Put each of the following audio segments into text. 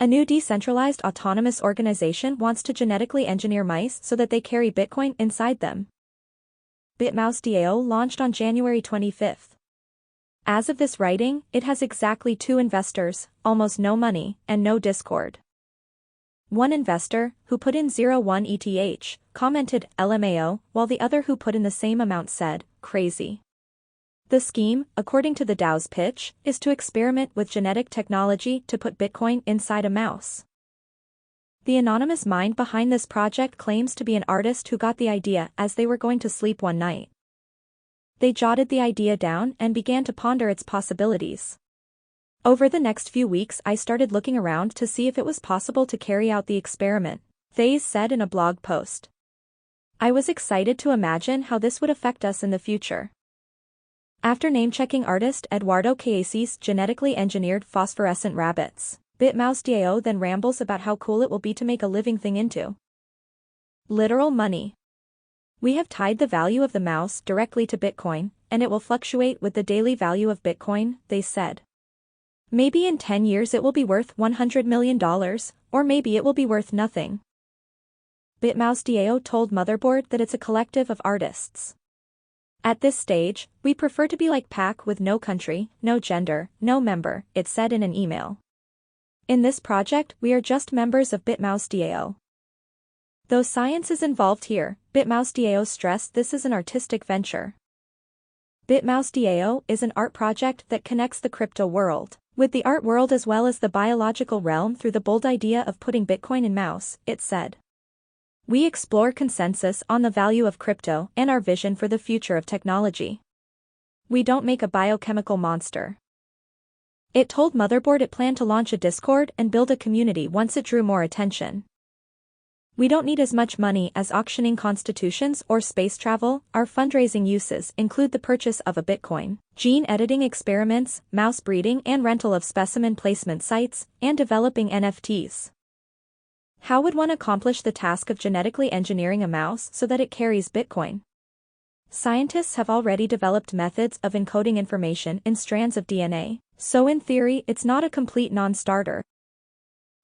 A new decentralized autonomous organization wants to genetically engineer mice so that they carry Bitcoin inside them. BitMouse DAO launched on January 25. As of this writing, it has exactly 2 investors, almost no money, and no Discord. One investor, who put in 0.1 ETH, commented LMAO, while the other who put in the same amount said, crazy. The scheme, according to the DAO's pitch, is to experiment with genetic technology to put Bitcoin inside a mouse. The anonymous mind behind this project claims to be an artist who got the idea as they were going to sleep one night. They jotted the idea down and began to ponder its possibilities. Over the next few weeks I started looking around to see if it was possible to carry out the experiment, Faze said in a blog post. I was excited to imagine how this would affect us in the future. After name-checking artist Eduardo Case's genetically engineered phosphorescent rabbits, BitMouse DAO then rambles about how cool it will be to make a living thing into literal money. We have tied the value of the mouse directly to Bitcoin, and it will fluctuate with the daily value of Bitcoin, they said. Maybe in 10 years it will be worth $100 million, or maybe it will be worth nothing. BitMouse DAO told Motherboard that it's a collective of artists. At this stage, we prefer to be like Pac with no country, no gender, no member, it said in an email. In this project we are just members of BitMouse DAO. Though science is involved here, BitMouse DAO stressed this is an artistic venture. BitMouse DAO is an art project that connects the crypto world with the art world as well as the biological realm through the bold idea of putting Bitcoin in mouse, it said. We explore consensus on the value of crypto and our vision for the future of technology. We don't make a biochemical monster. It told Motherboard it planned to launch a Discord and build a community once it drew more attention. We don't need as much money as auctioning constitutions or space travel. Our fundraising uses include the purchase of a Bitcoin, gene editing experiments, mouse breeding and rental of specimen placement sites, and developing NFTs. How would one accomplish the task of genetically engineering a mouse so that it carries Bitcoin? Scientists have already developed methods of encoding information in strands of DNA, so in theory it's not a complete non-starter.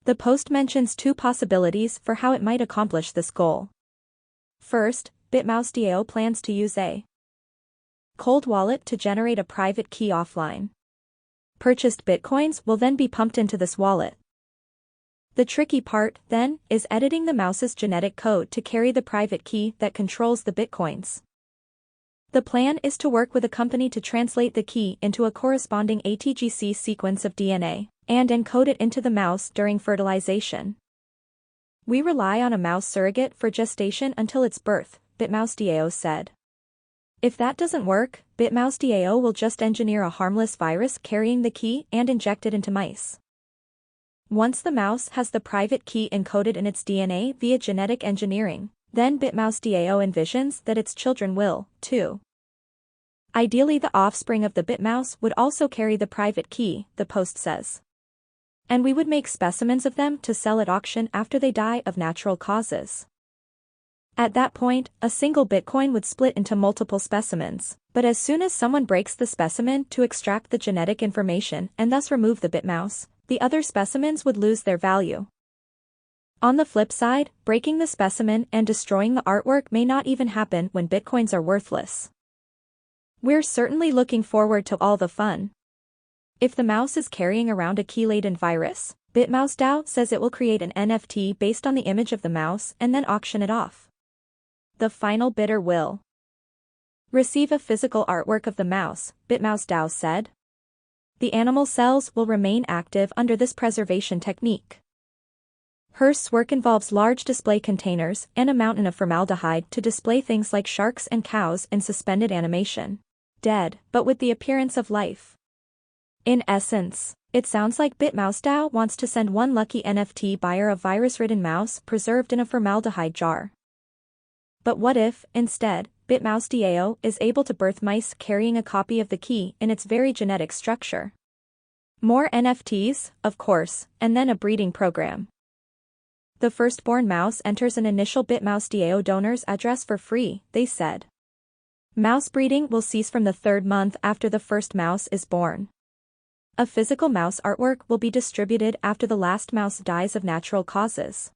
The post mentions 2 possibilities for how it might accomplish this goal. First, BitMouse DAO plans to use a cold wallet to generate a private key offline. Purchased Bitcoins will then be pumped into this wallet. The tricky part, then, is editing the mouse's genetic code to carry the private key that controls the Bitcoins. The plan is to work with a company to translate the key into a corresponding ATGC sequence of DNA, and encode it into the mouse during fertilization. We rely on a mouse surrogate for gestation until its birth, BitMouse DAO said. If that doesn't work, BitMouse DAO will just engineer a harmless virus carrying the key and inject it into mice. Once the mouse has the private key encoded in its DNA via genetic engineering, then BitMouse DAO envisions that its children will, too. Ideally the offspring of the BitMouse would also carry the private key, the post says. And we would make specimens of them to sell at auction after they die of natural causes. At that point, a single Bitcoin would split into multiple specimens, but as soon as someone breaks the specimen to extract the genetic information and thus remove the BitMouse, the other specimens would lose their value. On the flip side, breaking the specimen and destroying the artwork may not even happen when Bitcoins are worthless. We're certainly looking forward to all the fun. If the mouse is carrying around a key-laden virus, BitMouse DAO says it will create an NFT based on the image of the mouse and then auction it off. The final bidder will receive a physical artwork of the mouse, BitMouse DAO said. The animal cells will remain active under this preservation technique. Hearst's work involves large display containers and a mountain of formaldehyde to display things like sharks and cows in suspended animation. Dead, but with the appearance of life. In essence, it sounds like BitMouse DAO wants to send one lucky NFT buyer a virus-ridden mouse preserved in a formaldehyde jar. But what if, instead, BitMouse DAO is able to birth mice carrying a copy of the key in its very genetic structure? More NFTs, of course, and then a breeding program. The firstborn mouse enters an initial BitMouse DAO donor's address for free, they said. Mouse breeding will cease from the 3rd month after the first mouse is born. A physical mouse artwork will be distributed after the last mouse dies of natural causes.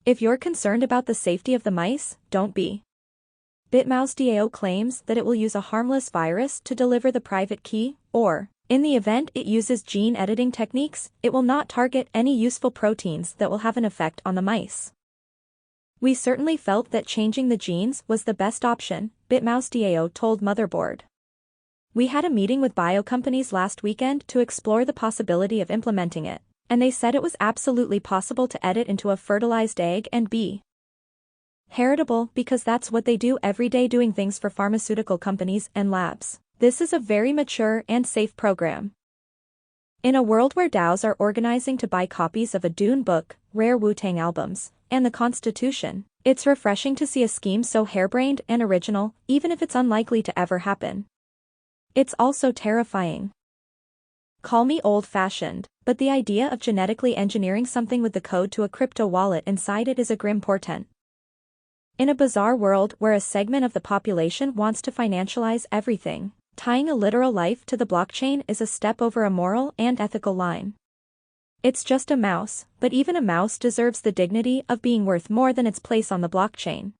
If you're concerned about the safety of the mice, don't be. BitMouse DAO claims that it will use a harmless virus to deliver the private key, or, in the event it uses gene editing techniques, it will not target any useful proteins that will have an effect on the mice. We certainly felt that changing the genes was the best option, BitMouse DAO told Motherboard. We had a meeting with bio companies last weekend to explore the possibility of implementing it, and they said it was absolutely possible to edit into a fertilized egg and be heritable because that's what they do every day, doing things for pharmaceutical companies and labs. This is a very mature and safe program. In a world where DAOs are organizing to buy copies of a Dune book, rare Wu-Tang albums, and the Constitution, it's refreshing to see a scheme so harebrained and original, even if it's unlikely to ever happen. It's also terrifying. Call me old-fashioned, but the idea of genetically engineering something with the code to a crypto wallet inside it is a grim portent. In a bizarre world where a segment of the population wants to financialize everything, tying a literal life to the blockchain is a step over a moral and ethical line. It's just a mouse, but even a mouse deserves the dignity of being worth more than its place on the blockchain.